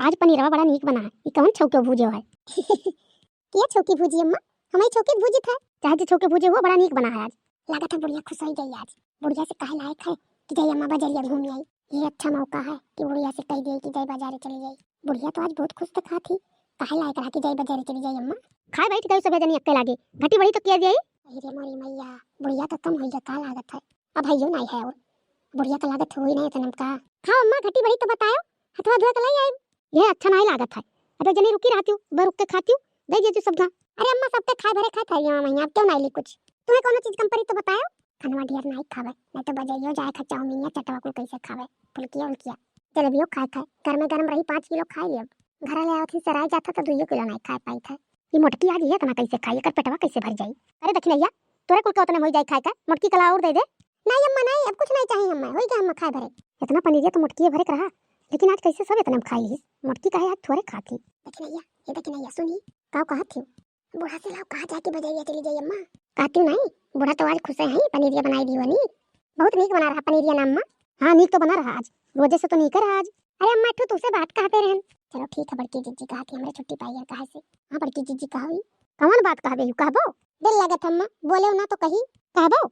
आज पनीरवा बड़ा नीक बना है। ई कौन छौके भूजे है? के छौके भूजी अम्मा? हमारी छौके भूजी था। चाहे जो छौके भूजे हो बड़ा नीक बना है आज। लागत है बुढ़िया खुश हो गई आज। बुढ़िया से कहे लायक है कि जाई अम्मा बाजारिया घूम आई। ये अच्छा मौका है कि बुढ़िया से कह दे कि जाई बाजारे चली जाई। बुढ़िया तो आज बहुत खुश दिखा थी। कहे लायक रहा कि जाई बाजारे चली जाई अम्मा। खाए बैठ गई सब जनी अक्के लागे। घटी बड़ी तो किया जाई। अरे मोरी मैया बुढ़िया तो कम हो जा का लागत है। अब भैयो नहीं है और बुढ़िया का लागत हो ही नहीं तनम का। खाओ अम्मा घटी बड़ी तो बताओ। हथवा धोए कलाई आई। ये अच्छा नहीं लागत है। अबे जनी रुकी रहती हूँ बर रुक के खाती हूँ दे जे तू सब गा। अरे अम्मा सब खाए भरे खाए था ये महीना अब क्यों नहीं ली कुछ। तुम्हें कौन चीज कम पड़ी तो बताओ। खनवा ढेर नहीं खावे नहीं तो बजाइयो जाए खा चाउमीन या चटवा को कैसे खावे फुलकिया उलकिया जलेबियो खाए खाए घर में गरम रही 5 किलो खाई ली। अब घर ले आओ थी सराय जाता तो 2 किलो नहीं खा पाई था। ये मोटकी आज ये तना कैसे खाई कर पेटवा कैसे भर जाई। अरे दखिनैया तोरे कुल के उतने हो जाए खाए का मोटकी कला और दे दे। नहीं अम्मा नहीं अब कुछ नहीं चाहिए अम्मा हो गया अम्मा खाए भरे। इतना पनीर तो मोटकी भरे रहा लेकिन आज कैसे सब इतने खाई ली। मोटकी काहे आज थोड़े खाती। दखिनैया सुनी का कहा थी बूढ़ा से लाओ कहा जाके बजाइया चली जाई अम्मा। कहती नहीं बूढ़ा तो आज खुश है पनीरिया बनाई दी वनी बहुत नीक बना रहा पनीरिया ना अम्मा। हाँ नीक तो बना रहा आज रोजे से तो नीक रहा आज। अरे अम्मा तो तुझसे बात कहते रहन। चलो ठीक है बड़की जीजी कहा थी हमरे छुट्टी पाई है कहा से। हाँ बड़की जीजी कहा कौन बात कहबे कहबो दिल लगत अम्मा बोले ना तो कही कहबो।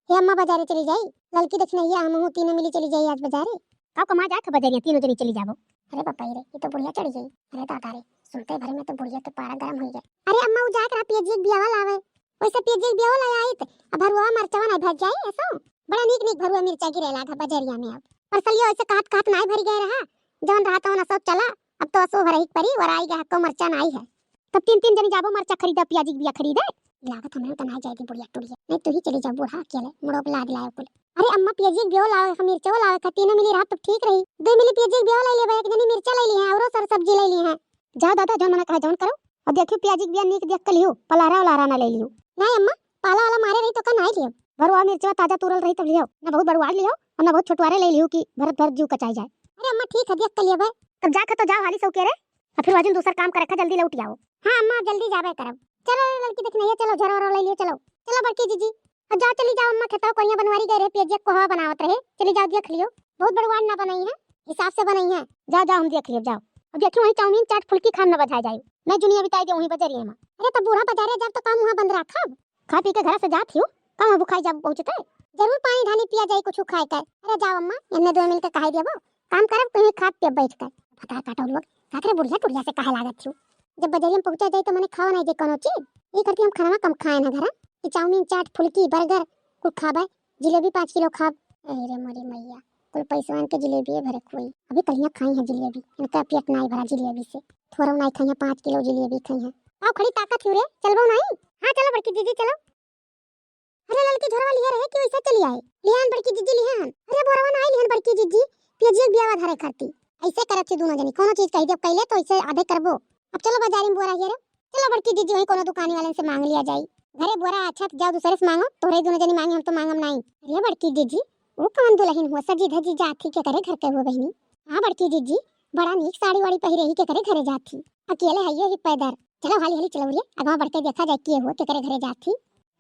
हे अम्मा बाजारे चली जाई लड़की देखनैया हम हूं तीनों मिली चली जाई आज बाजारे। का कमा जाए था बाजारे तीनों जनी चली जाबो। अरे बापा रे ये तो बुढ़िया चढ़ गई। अरे दादा रे सुनते भरे में तो बुढ़िया के पारा गरम हो गया। अरे अम्मा उ जाके पियजी के बियाह लावे वैसे पियजी के बियाह ला आई त अब भरुआ मरचवा नहीं भज जाए ऐसा बड़ा नीक नीक भरुआ मिर्चा गिरे लागा बाजारिया में। अब परसलियो ऐसे काट काट नहीं भर गए रहा जौन रहा तो ना सब चला अब तो असो भरही परी और आई गया को मरचा नहीं है तब 3 जनी जाबो मरचा खरीदा पियाजी के बियाह खरीदे। लागत हमें तो नहीं जाएगी बुढ़िया टुड़िया नहीं तू ही चली जा बूढ़ा अकेले मुड़ो पे लाद लाओ कुल। अरे अम्मा पियजी के बियाह लावे हम मिर्चा लावे का तीनों मिली रहा तो ठीक रही 2 मिली पियजी के बियाह ले लेबे एक जनी मिर्चा ले ली है और सर सब्जी ले ली है। जाओ दादा जौन मना कहा जौन करो और देखियो पियाजी के बियाह नीक देख के लियो पलारा वाला ना ले लियो। नहीं अम्मा पाला वाला मारे रही तो का नहीं लियो भरुआ मिर्चा ताजा तुरल रही तो लियो ना बहुत बड़वाड़ लियो और ना बहुत छोटवारे ले लियो कि भरत भर जू कचाई जाए। अरे अम्मा ठीक है देख के लियो भाई तब जाके तो जाओ हाली सो के रे और फिर वाजिन दूसरा काम करे खा जल्दी लौट आओ। हां अम्मा जल्दी जाबे करब। चलो लड़की देखनैया चलो झरो ले लियो चलो चलो बड़की जीजी अब जाओ चली जाओ अम्मा खेता कोइया बनवारी गए रहे पियजी को हवा बनावत रहे चली जाओ देख लियो बहुत बड़वाड़ ना बनाई है हिसाब से बनाई है। जाओ जाओ हम देख लियो जाओ अब देखियो वही चाउमीन चाट फुल्की खान न बजा जाए मैं दुनिया बिताई दे वही बाजारिया में। अरे तो बूढ़ा बाजारे जब तो काम वहां बंद रखा खा पी के घर से जात हियो काम भुखाई जब पहुंचते जरूर पानी ढानी पिया जाए कुछ खाए कर। अरे जाओ अम्मा इन्ने 2 मिनट कहाई देबो काम करब तुम्हें खा पे बैठ कर फटा काटो लोग काकरे बुढ़िया टुड़िया से कहा लागत छु जब बाजारिया में पहुंचा जाए तो मैंने खाओ नहीं दे कोनो चीज ये करके हम खाना कम खाए ना घर कि चाउमीन चाट फुल्की बर्गर कुछ खाबे जिलेबी 5 किलो खाब। अरे मोरी मैया कुल पैसवान के जिलेबी भरे कोई अभी कलियां खाई है जिलेबी इनका पेट नहीं भरा जिलेबी से थोड़ा नहीं खाई है 5 किलो जिलेबी खाई है। आओ खड़ी ताकत हो रे चलबो नहीं। हां चलो बड़की जीजी चलो। अरे लड़की झोरवा लिए रहे कि वैसे चली आई लियान बड़की जीजी लियान। अरे बोरवा नहीं लियान बड़की जीजी पियजी के बियाह धरे करती ऐसे करत छी दोनों जनी कोनो चीज कह दे कहले तो ऐसे आधे करबो। अब चलो बाजार में बोरा घेरो चलो बड़की जीजी वही कोनो दुकानी वाले से मांग लिया जाए घरे बोरा अच्छा जाओ दूसरे से मांगो तोरे दोनों जनी मांगे हम तो मांगम नहीं। अरे बड़की जीजी वो कौन दुल्हन हुआ सजी धजी जाती के करे घर के हुए बहनी। हां बड़की जीजी बड़ा नीक साड़ी वाड़ी पहिरे ही के करे घरे जाती अकेले हइयो ही पैदर चलो हाली हाली चलो रे अगवा बढ़ते देखा जाए के हो के करे घरे जाती।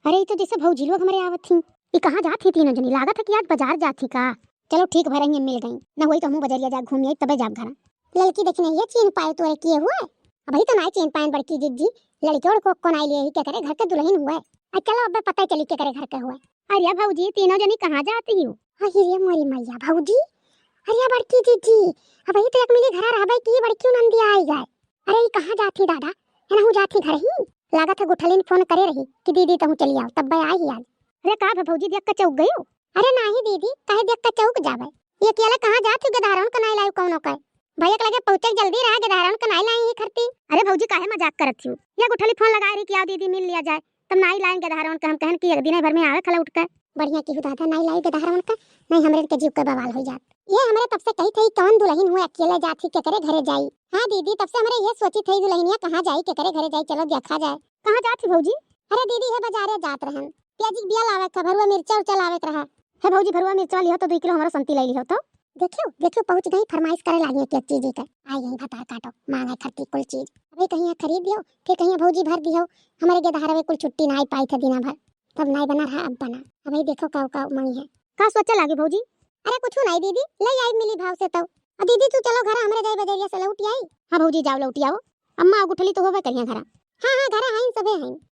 अरे तो जैसे भौजी लोग हमारे आवत थी ये कहां जाती तीनों जनी लागत है कि आज बाजार जाती का। चलो ठीक भरेंगे मिल गई ना वही तो हम बाजारिया जा घूमिए तबे जाब घर। लड़की देखने ये चीन पाए तो किए हुए अभी तो नहीं चीन पाए बड़की जीजी लड़की और को नहीं लिए ही के करे घर के दुल्हन हुए। चलो अब पता चली के करे घर के हुए। अरे भौजी तीनों जनी कहां जाती हो। अरे मोरी मैया भौजी अरे बड़की जीजी अब ही तो एक मिली घर रहबे की बड़की नंदी आई गए। अरे ये कहां जाती दादा है ना जाती घर ही लागत है गुठलिन फोन करे रही कि दीदी तुम चली आओ तब आई आज। अरे का भौजी देख के चौक गई हो। अरे नहीं दीदी काहे देख के चौक जावे ये अकेले कहां जाती गधारण का नहीं लाई कौनो का भैया के लगे पहुंचे जल्दी रहा गधारण का नहीं लाई ही करती। अरे भौजी काहे मजाक करत थी ये गुठली फोन लगा रही कि आओ दीदी मिल लिया जाए तब नहीं लाएंगे गधारण का हम कहन कि एक दिन भर में आवे खला उठकर बढ़िया की दादा नहीं लाई गधारण का नहीं हमरे के जीव के बवाल हो जात। ये हमरे तब से कही थी कौन दुल्हन हुए अकेले जाती के करे घरे जाई। हां दीदी तब से हमरे ये सोची थी दुल्हनिया कहां जाई के करे घरे जाई चलो देखा जाए। कहां जाती भौजी। अरे दीदी है बाजारे जात रहन प्याजी बिया लावे का भरुआ मिर्चा उचा लावे रहा है भौजी भरुआ मिर्चा लियो तो 2 किलो हमरा संती ले लियो तो देखियो देखियो पहुंच गई फरमाइश करे लागी के चीज का आई यही भतार काटो मांगे खरती कुल चीज अबे कहीं खरीद लियो फिर कहीं भौजी भर दियो हमारे के धारा में कुल छुट्टी नहीं पाई था दिना भर तब नहीं बना रहा अब बना अबे देखो का मई है का सोचे लागे भौजी। अरे कुछ नहीं दीदी ले आई मिली भाव से तो दीदी तू चलो घर हमरे जाई बजरिया से लौटी आई। हां भौजी जाओ लौटी आओ। अम्मा गुठली तो होबे करिया घर। हां हां घर आइन सबे हैं।